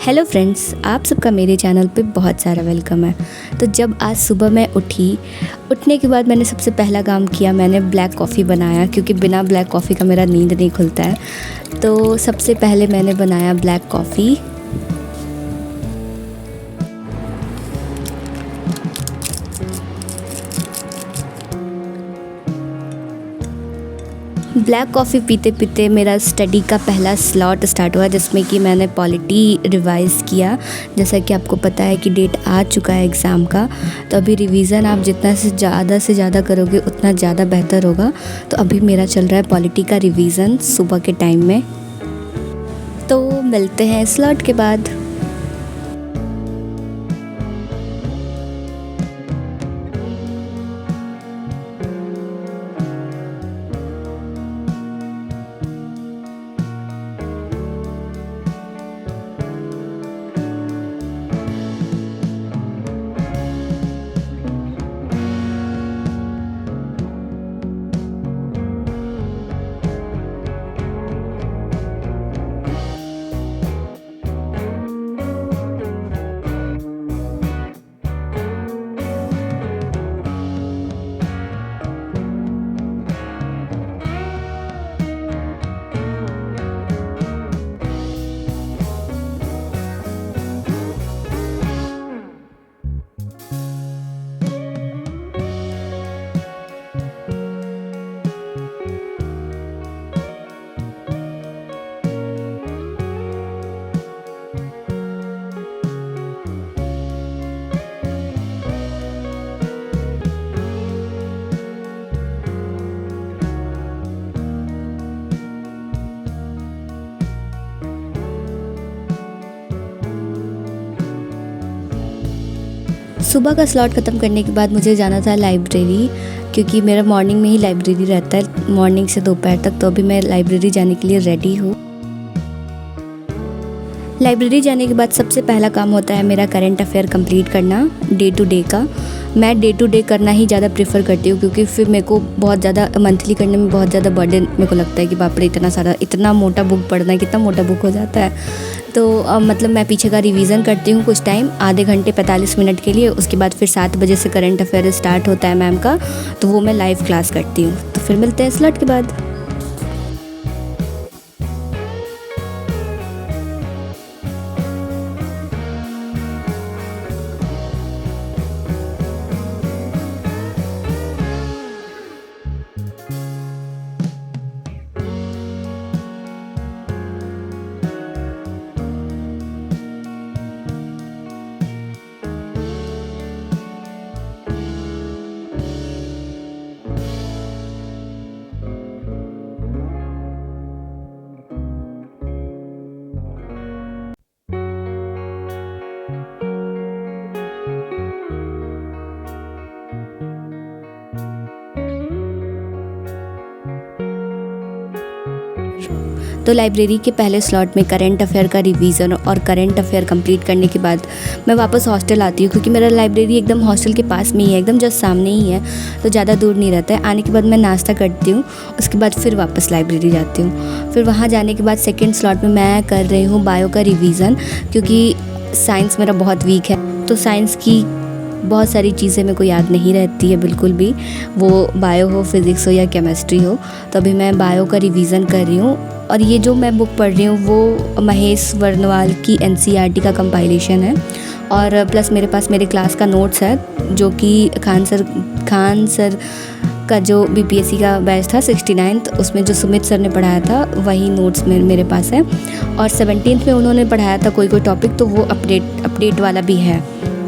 Hello friends, आप सबका मेरे चैनल पे बहुत सारा वेलकम है। तो जब आज सुबह मैं उठने के बाद मैंने सबसे पहला काम किया, मैंने ब्लैक कॉफ़ी बनाया क्योंकि बिना ब्लैक कॉफ़ी का मेरा नींद नहीं खुलता है। तो सबसे पहले मैंने बनाया ब्लैक कॉफ़ी। ब्लैक कॉफ़ी पीते पीते मेरा स्टडी का पहला स्लॉट स्टार्ट हुआ, जिसमें कि मैंने पॉलिटी रिवाइज़ किया। जैसा कि आपको पता है कि डेट आ चुका है एग्ज़ाम का, तो अभी रिवीज़न आप जितना से ज़्यादा करोगे उतना ज़्यादा बेहतर होगा। तो अभी मेरा चल रहा है पॉलिटी का रिवीज़न सुबह के टाइम में। तो मिलते हैं स्लॉट के बाद। सुबह का स्लॉट ख़त्म करने के बाद मुझे जाना था लाइब्रेरी, क्योंकि मेरा मॉर्निंग में ही लाइब्रेरी रहता है, मॉर्निंग से दोपहर तक। तो अभी मैं लाइब्रेरी जाने के लिए रेडी हूँ। लाइब्रेरी जाने के बाद सबसे पहला काम होता है मेरा करंट अफेयर कंप्लीट करना, डे टू डे का। मैं डे टू डे करना ही ज़्यादा प्रेफर करती हूँ, क्योंकि फिर मेरे को बहुत ज़्यादा मंथली करने में बहुत ज़्यादा बर्डन मेरे को लगता है कि बाप रे इतना मोटा बुक पढ़ना है, कितना मोटा बुक हो जाता है। तो मतलब मैं पीछे का रिवीज़न करती हूँ कुछ टाइम, आधे घंटे 45 मिनट के लिए। उसके बाद फिर 7 बजे से करंट अफेयर स्टार्ट होता है मैम का, तो वो मैं लाइव क्लास करती हूँ। तो फिर मिलते हैं स्लॉट के बाद। तो लाइब्रेरी के पहले स्लॉट में करंट अफेयर का रिवीज़न और करंट अफेयर कंप्लीट करने के बाद मैं वापस हॉस्टल आती हूँ, क्योंकि मेरा लाइब्रेरी एकदम हॉस्टल के पास में ही है, एकदम जस्ट सामने ही है, तो ज़्यादा दूर नहीं रहता है। आने के बाद मैं नाश्ता करती हूँ, उसके बाद फिर वापस लाइब्रेरी जाती हूँ। फिर वहाँ जाने के बाद सेकेंड स्लॉट में मैं कर रही हूँ बायो का रिवीज़न, क्योंकि साइंस मेरा बहुत वीक है। तो साइंस की बहुत सारी चीज़ें मेरे को याद नहीं रहती है बिल्कुल भी, वो बायो हो, फिज़िक्स हो या केमिस्ट्री हो। तो अभी मैं बायो का रिवीज़न कर रही हूँ। और ये जो मैं बुक पढ़ रही हूँ वो महेश वर्णवाल की NCERT का कंपाइलेशन है, और प्लस मेरे पास मेरे क्लास का नोट्स है, जो कि खान सर का जो BPSC का बैच था 69th, उसमें जो सुमित सर ने पढ़ाया था वही नोट्स मेरे पास है। और 17th में उन्होंने पढ़ाया था कोई टॉपिक, तो वो अपडेट वाला भी है।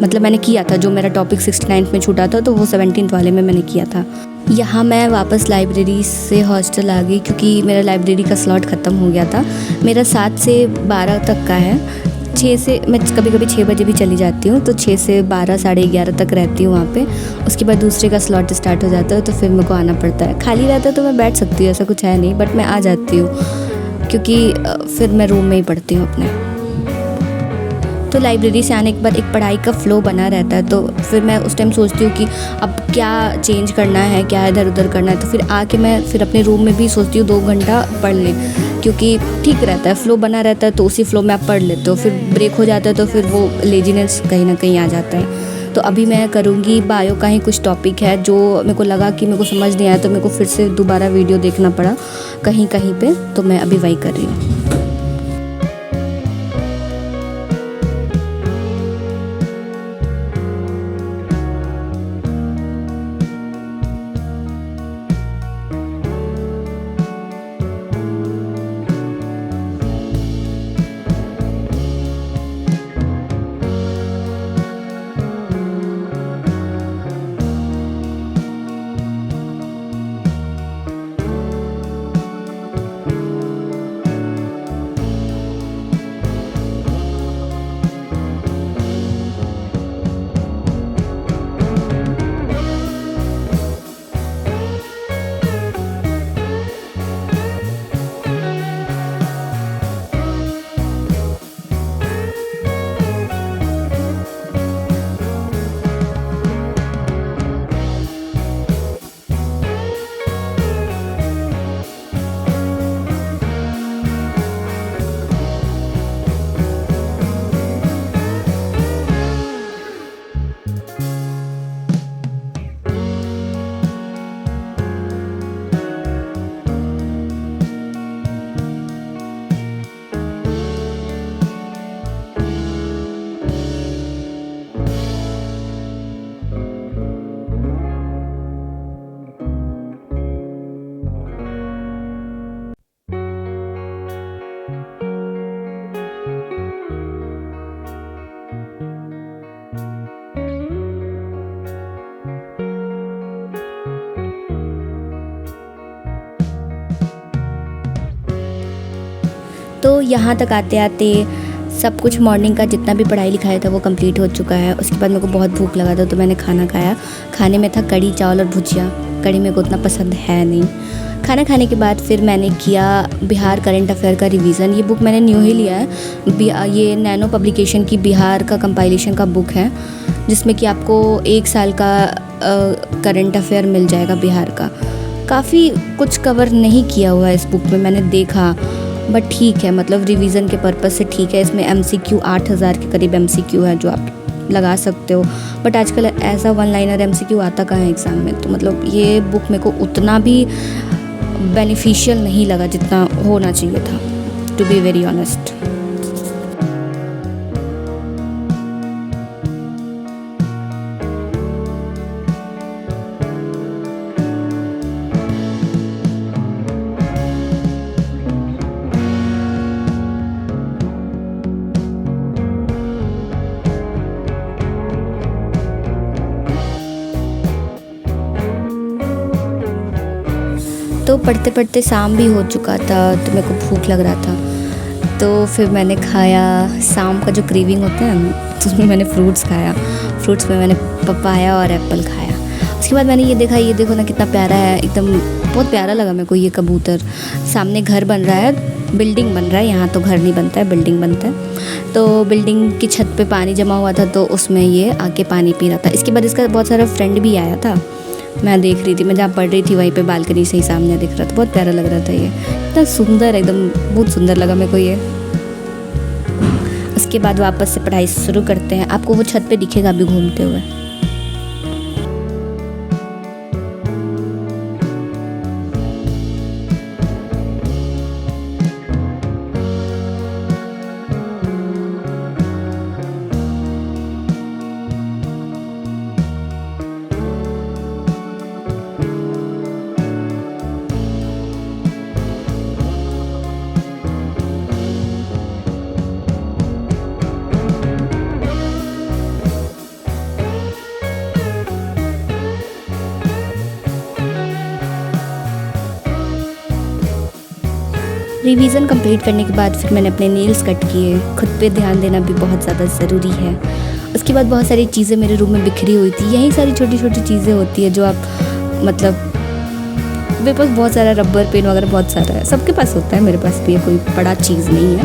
मतलब मैंने किया था, जो मेरा टॉपिक 69th में छूटा था तो वो 17th वाले में मैंने किया था। यहाँ मैं वापस लाइब्रेरी से हॉस्टल आ गई, क्योंकि मेरा लाइब्रेरी का स्लॉट ख़त्म हो गया था। मेरा 7 से 12 तक का है। 6 से मैं कभी 6 बजे भी चली जाती हूँ, तो 6 से 12 साढ़े 11 तक रहती हूँ वहाँ पे। उसके बाद दूसरे का स्लॉट स्टार्ट हो जाता है, तो फिर मेरे को आना पड़ता है। खाली रहता है तो मैं बैठ सकती हूँ, ऐसा कुछ है नहीं, बट मैं आ जाती हूँ, क्योंकि फिर मैं रूम में ही पढ़ती हूँ अपने। तो लाइब्रेरी से आने के बाद एक पढ़ाई का फ़्लो बना रहता है, तो फिर मैं उस टाइम सोचती हूँ कि अब क्या चेंज करना है, क्या इधर उधर करना है। तो फिर आके मैं फिर अपने रूम में भी सोचती हूँ 2 घंटा पढ़ लें, क्योंकि ठीक रहता है, फ़्लो बना रहता है, तो उसी फ़्लो में आप पढ़ लेते हो। फिर ब्रेक हो जाता है तो फिर वो लेजीनेस कहीं ना कहीं आ जाता है। तो अभी मैं करूँगी बायो का ही कुछ टॉपिक है जो मेरे को लगा कि मेरे को समझ नहीं आया, तो मेरे को फिर से दोबारा वीडियो देखना पड़ा कहीं कहीं पे, तो मैं अभी वही कर रही हूँ। तो यहाँ तक आते आते सब कुछ मॉर्निंग का जितना भी पढ़ाई लिखाई था वो कंप्लीट हो चुका है। उसके बाद मेरे को बहुत भूख लगा था, तो मैंने खाना खाया। खाने में था कढ़ी चावल और भुजिया। कढ़ी मेरे को उतना पसंद है नहीं। खाना खाने के बाद फिर मैंने किया बिहार करंट अफेयर का रिवीज़न। ये बुक मैंने न्यू ही लिया है। ये नैनो पब्लिकेशन की बिहार का कंपाइलेशन का बुक है, जिसमें कि आपको 1 साल का करंट अफेयर मिल जाएगा बिहार का। काफ़ी कुछ कवर नहीं किया हुआ है इस बुक में, मैंने देखा, बट ठीक है, मतलब रिवीज़न के पर्पज़ से ठीक है। इसमें MCQ 8000 के करीब MCQ है जो आप लगा सकते हो, बट आजकल ऐसा 1 लाइनर MCQ आता कहाँ है एग्ज़ाम में। तो मतलब ये बुक मेरे को उतना भी बेनिफिशियल नहीं लगा जितना होना चाहिए था, टू बी वेरी ऑनेस्ट। तो पढ़ते पढ़ते शाम भी हो चुका था, तो मेरे को भूख लग रहा था। तो फिर मैंने खाया, शाम का जो क्रेविंग होता है ना, तो उसमें मैंने फ्रूट्स खाया। फ्रूट्स में मैंने पपाया और एप्पल खाया। उसके बाद मैंने ये देखा, ये देखो ना कितना प्यारा है, एकदम बहुत प्यारा लगा मेरे को ये कबूतर। सामने घर बन रहा है, बिल्डिंग बन रहा है। यहाँ तो घर नहीं बनता है, बिल्डिंग बनता है। तो बिल्डिंग की छत पे पानी जमा हुआ था, तो उसमें ये आके पानी पी रहा था। इसके बाद इसका बहुत सारा फ्रेंड भी आया था। मैं देख रही थी, मैं जहाँ पढ़ रही थी वहीं पे बालकनी से ही सामने दिख रहा था। बहुत प्यारा लग रहा था ये, इतना सुंदर, एकदम बहुत सुंदर लगा मेरे को ये। उसके बाद वापस से पढ़ाई शुरू करते हैं। आपको वो छत पे दिखेगा अभी घूमते हुए। रिवीज़न कंप्लीट करने के बाद फिर मैंने अपने नेल्स कट किए। खुद पे ध्यान देना भी बहुत ज़्यादा ज़रूरी है। उसके बाद बहुत सारी चीज़ें मेरे रूम में बिखरी हुई थी। यही सारी छोटी छोटी चीज़ें होती है जो आप, मतलब मेरे पास बहुत सारा रबर पेन वगैरह बहुत सारा है, सबके पास होता है, मेरे पास भी कोई बड़ा चीज़ नहीं है।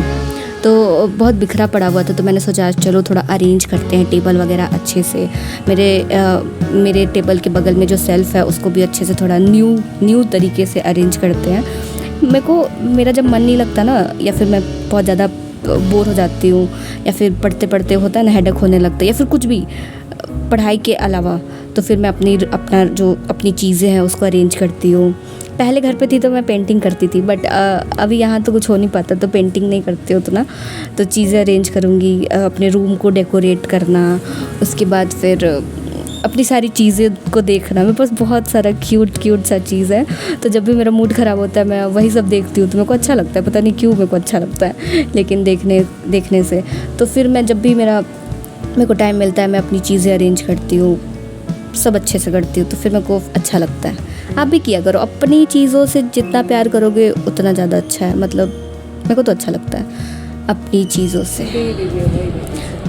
तो बहुत बिखरा पड़ा हुआ था, तो मैंने सोचा चलो थोड़ा अरेंज करते हैं टेबल वगैरह अच्छे से। मेरे टेबल के बगल में जो सेल्फ़ है उसको भी अच्छे से थोड़ा न्यू तरीके से अरेंज करते हैं। मेरा जब मन नहीं लगता ना, या फिर मैं बहुत ज़्यादा बोर हो जाती हूँ, या फिर पढ़ते पढ़ते होता है ना हेडेक होने लगता है, या फिर कुछ भी पढ़ाई के अलावा, तो फिर मैं अपनी चीज़ें हैं उसको अरेंज करती हूँ। पहले घर पे थी तो मैं पेंटिंग करती थी, बट अभी यहाँ तो कुछ हो नहीं पाता, तो पेंटिंग नहीं करती हो तो ना, तो चीज़ें अरेंज करूँगी, अपने रूम को डेकोरेट करना, उसके बाद फिर अपनी सारी चीज़ें को देखना। मेरे पास बहुत सारा क्यूट सा चीज़ है, तो जब भी मेरा मूड ख़राब होता है मैं वही सब देखती हूँ, तो मेरे को अच्छा लगता है, पता नहीं क्यों मेरे को अच्छा लगता है, लेकिन देखने से। तो फिर मैं जब भी मेरे को टाइम मिलता है मैं अपनी चीज़ें अरेंज करती हूँ, सब अच्छे से करती हूँ, तो फिर मेरे को अच्छा लगता है। आप भी किया करो, अपनी चीज़ों से जितना प्यार करोगे उतना ज़्यादा अच्छा है, मतलब मेरे को तो अच्छा लगता है अपनी चीज़ों से।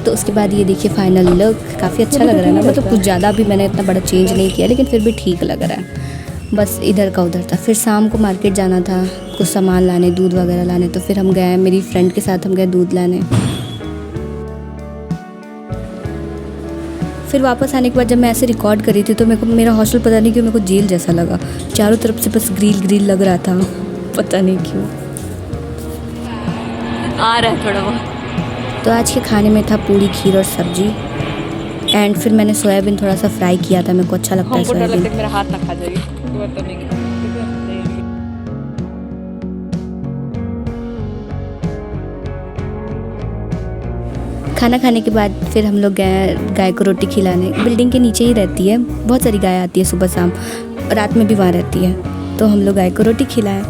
तो उसके बाद ये देखिए फाइनल लुक, काफ़ी अच्छा लग रहा है ना, मतलब कुछ ज़्यादा भी मैंने इतना बड़ा चेंज नहीं किया, लेकिन फिर भी ठीक लग रहा है। बस इधर का उधर था। फिर शाम को मार्केट जाना था, कुछ सामान लाने, दूध वगैरह लाने, तो फिर हम गए, मेरी फ्रेंड के साथ हम गए दूध लाने। फिर वापस आने के बाद जब मैं ऐसे रिकॉर्ड कर रही थी तो मेरा हॉस्टल पता नहीं क्यों मेरे को जेल जैसा लगा, चारों तरफ से बस ग्रिल लग रहा था, पता नहीं क्यों। आ रहा है थोड़ा बहुत। तो आज के खाने में था पूरी, खीर और सब्जी, एंड फिर मैंने सोयाबीन थोड़ा सा फ्राई किया था, मेरे को अच्छा लगता है हमको डर लगता है सोयाबीन। कि मेरा हाथ ना खा जाएगी। खाना खाने के बाद फिर हम लोग गए गाय को रोटी खिलाने। बिल्डिंग के नीचे ही रहती है, बहुत सारी गाय आती है सुबह शाम, रात में भी वहाँ रहती है, तो हम लोग गाय को रोटी खिलाएं।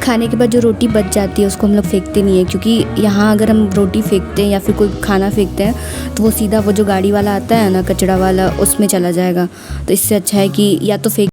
खाने के बाद जो रोटी बच जाती है उसको हम लोग फेंकते नहीं है, क्योंकि यहाँ अगर हम रोटी फेंकते हैं या फिर कोई खाना फेंकते हैं तो वो सीधा वो जो गाड़ी वाला आता है ना, कचरा वाला, उसमें चला जाएगा। तो इससे अच्छा है कि या तो फेंक